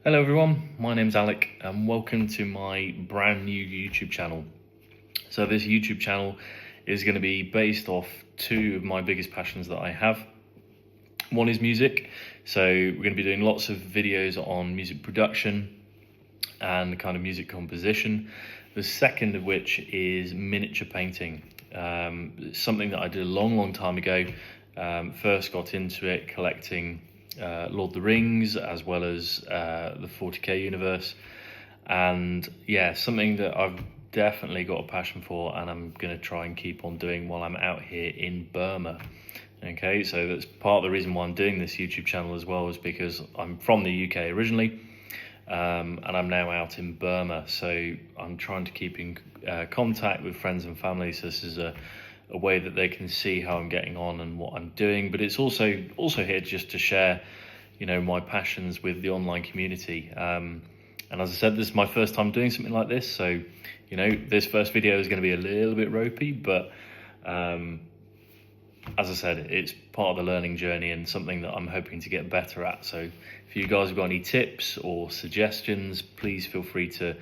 Hello everyone, my name's Alec and welcome to my brand new YouTube channel. So this YouTube channel is going to be based off two of my biggest passions that I have. One is music, so we're going to be doing lots of videos on music production and kind of music composition. The second of which is miniature painting. Something that I did a long time ago. First got into it collecting Lord of the Rings as well as the 40k universe, and yeah, something that I've definitely got a passion for and I'm going to try and keep on doing while I'm out here in Burma. Okay, so that's part of the reason why I'm doing this YouTube channel as well, is because I'm from the UK originally, and I'm now out in Burma, so I'm trying to keep in contact with friends and family. So this is a way that they can see how I'm getting on and what I'm doing, but it's also here just to share, you know, my passions with the online community. And as I said, this is my first time doing something like this, so you know, this first video is going to be a little bit ropey, but as I said, it's part of the learning journey and something that I'm hoping to get better at. So if you guys have got any tips or suggestions, please feel free to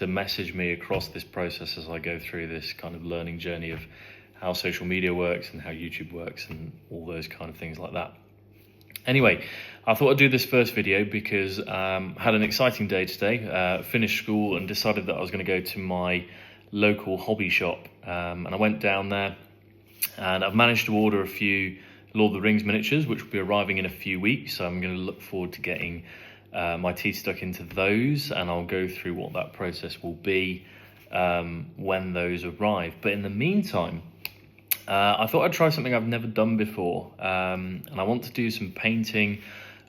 message me across this process as I go through this kind of learning journey of how social media works and how YouTube works and all those kind of things like that. Anyway, I thought I'd do this first video because I had an exciting day today. Finished school and decided that I was going to go to my local hobby shop, and I went down there and I've managed to order a few Lord of the Rings miniatures, which will be arriving in a few weeks, so I'm going to look forward to getting my teeth stuck into those, and I'll go through what that process will be when those arrive. But in the meantime, I thought I'd try something I've never done before, and I want to do some painting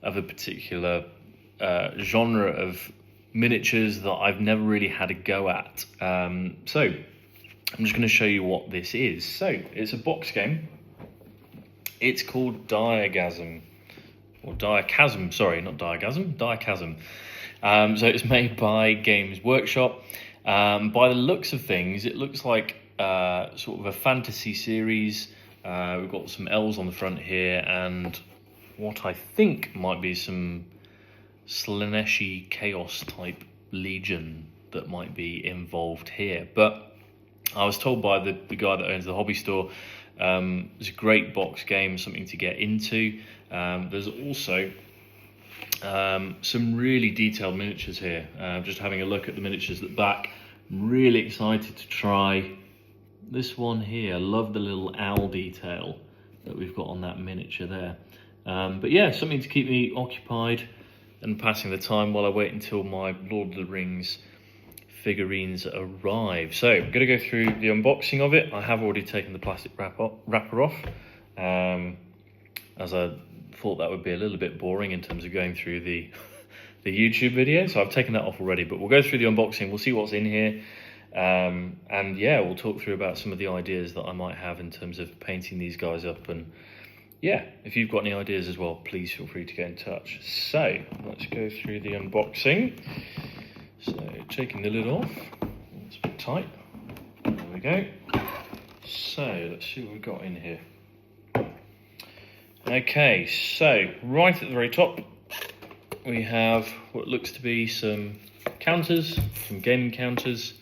of a particular genre of miniatures that I've never really had a go at. So I'm just going to show you what this is. So it's a box game. It's called Diagasm, or Diachasm, sorry, not Diagasm, Diachasm. So it's made by Games Workshop. By the looks of things, it looks like sort of a fantasy series. We've got some elves on the front here and what I think might be some Slaaneshi chaos type legion that might be involved here. But I was told by the guy that owns the hobby store, it's a great box game, something to get into. There's also some really detailed miniatures here. Just having a look at the miniatures at the back, I'm really excited to try this one here. I love the little owl detail that we've got on that miniature there. But yeah, something to keep me occupied and passing the time while I wait until my Lord of the Rings figurines arrive. So I'm going to go through the unboxing of it. I have already taken the plastic wrapper off, as I thought that would be a little bit boring in terms of going through the YouTube video. So I've taken that off already, but we'll go through the unboxing. We'll see what's in here. And yeah, we'll talk through about some of the ideas that I might have in terms of painting these guys up. And yeah, if you've got any ideas as well, please feel free to get in touch. So let's go through the unboxing. So taking the lid off, it's a bit tight, there we go. So let's see what we've got in here. Okay, so right at the very top, we have what looks to be some counters, some gaming counters,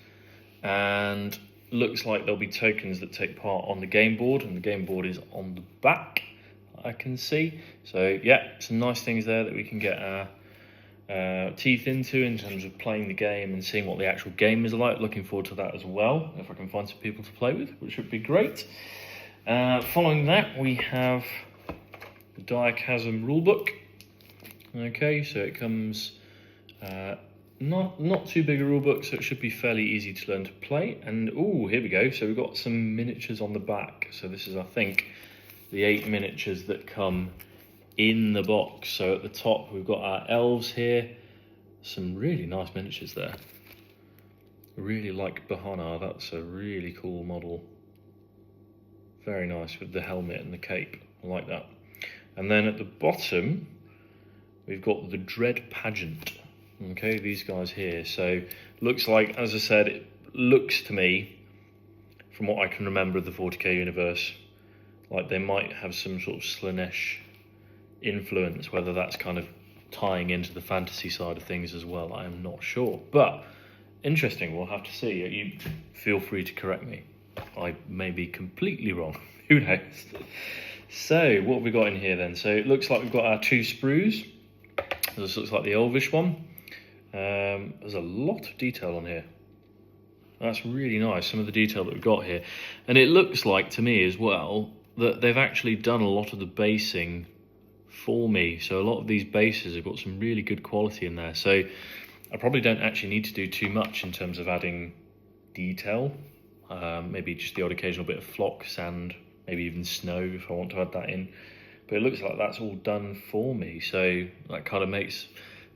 and looks like there'll be tokens that take part on the game board, and the game board is on the back, I can see. So yeah, some nice things there that we can get our teeth into in terms of playing the game and seeing what the actual game is like. Looking forward to that as well, if I can find some people to play with, which would be great. Following that, we have the Diachasm rulebook. Okay, so it comes not too big a rulebook, so it should be fairly easy to learn to play. And oh, here we go. So we've got some miniatures on the back. So this is, I think, the 8 miniatures that come in the box. So at the top we've got our elves here, some really nice miniatures there. I really like Bahana, that's a really cool model, very nice with the helmet and the cape, I like that. And then at the bottom we've got the Dread Pageant. Okay, these guys here. So looks like, as I said, it looks to me, from what I can remember of the 40k universe, like they might have some sort of Slaanesh influence, whether that's kind of tying into the fantasy side of things as well. I am not sure, but interesting. We'll have to see. You feel free to correct me. I may be completely wrong. Who knows? So what have we got in here then? So it looks like we've got our 2 sprues. This looks like the Elvish one. There's a lot of detail on here. That's really nice, some of the detail that we've got here. And it looks like to me as well that they've actually done a lot of the basing for me. So a lot of these bases have got some really good quality in there. So I probably don't actually need to do too much in terms of adding detail. Maybe just the odd occasional bit of flock, sand, maybe even snow if I want to add that in. But it looks like that's all done for me. So that kind of makes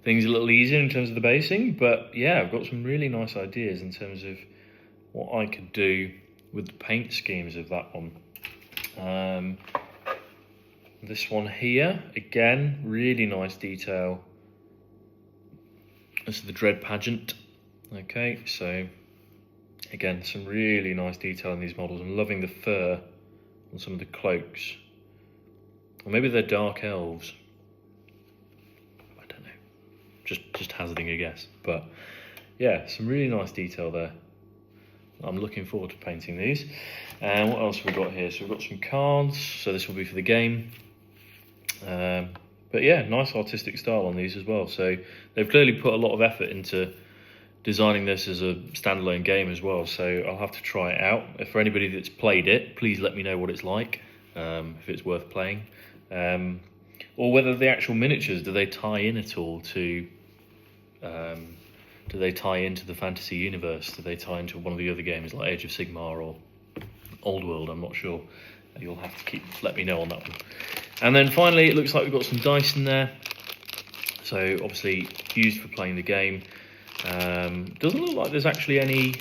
things a little easier in terms of the basing. But yeah, I've got some really nice ideas in terms of what I could do with the paint schemes of that one. This one here, again, really nice detail. This is the Dread Pageant. Okay, so again, some really nice detail in these models. I'm loving the fur on some of the cloaks. Or maybe they're dark elves. I don't know. Just hazarding a guess. But yeah, some really nice detail there. I'm looking forward to painting these. And what else have we got here? So we've got some cards. So this will be for the game. But yeah, nice artistic style on these as well. So they've clearly put a lot of effort into designing this as a standalone game as well. So I'll have to try it out. If for anybody that's played it, please let me know what it's like, if it's worth playing. Or whether the actual miniatures, do they tie in at all to... do they tie into the fantasy universe? Do they tie into one of the other games like Age of Sigmar or Old World? I'm not sure. You'll have to let me know on that one. And then finally, it looks like we've got some dice in there. So obviously used for playing the game. Doesn't look like there's actually any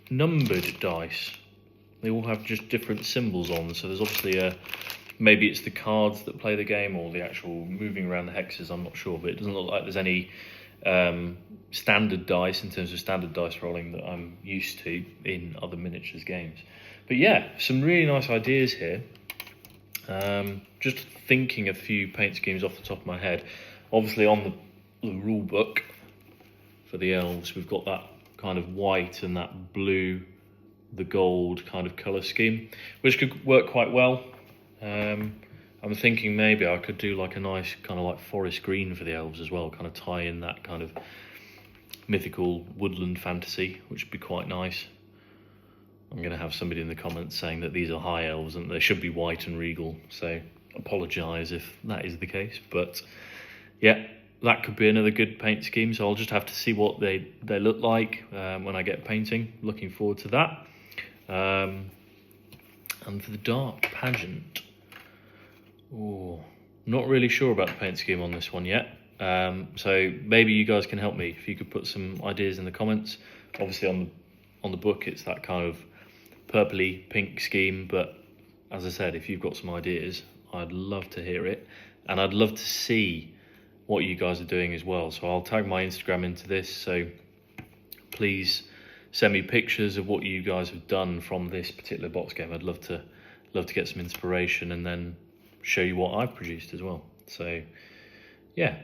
numbered dice. They all have just different symbols on. So there's obviously maybe it's the cards that play the game or the actual moving around the hexes. I'm not sure, but it doesn't look like there's any standard dice in terms of standard dice rolling that I'm used to in other miniatures games. But yeah, some really nice ideas here. Just thinking a few paint schemes off the top of my head. Obviously on the rule book for the elves, we've got that kind of white and that blue, the gold kind of colour scheme, which could work quite well. I'm thinking maybe I could do like a nice kind of like forest green for the elves as well, kind of tie in that kind of mythical woodland fantasy, which would be quite nice. I'm going to have somebody in the comments saying that these are high elves and they should be white and regal, so apologise if that is the case. But yeah, that could be another good paint scheme, so I'll just have to see what they look like when I get painting. Looking forward to that. And for the Dark Pageant, not really sure about the paint scheme on this one yet. So maybe you guys can help me if you could put some ideas in the comments. Obviously on the book it's that kind of purpley pink scheme, but as I said, if you've got some ideas, I'd love to hear it, and I'd love to see what you guys are doing as well. So I'll tag my Instagram into this, so please send me pictures of what you guys have done from this particular box game. I'd love to get some inspiration and then show you what I've produced as well. So yeah,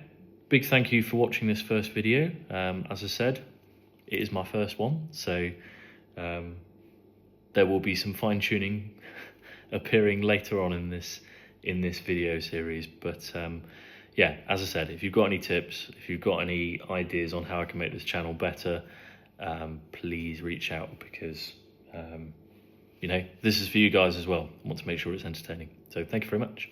big thank you for watching this first video. As I said, it is my first one, so there will be some fine-tuning appearing later on in this video series. But yeah, as I said, if you've got any tips, if you've got any ideas on how I can make this channel better, please reach out, because you know, this is for you guys as well. I want to make sure it's entertaining. So thank you very much.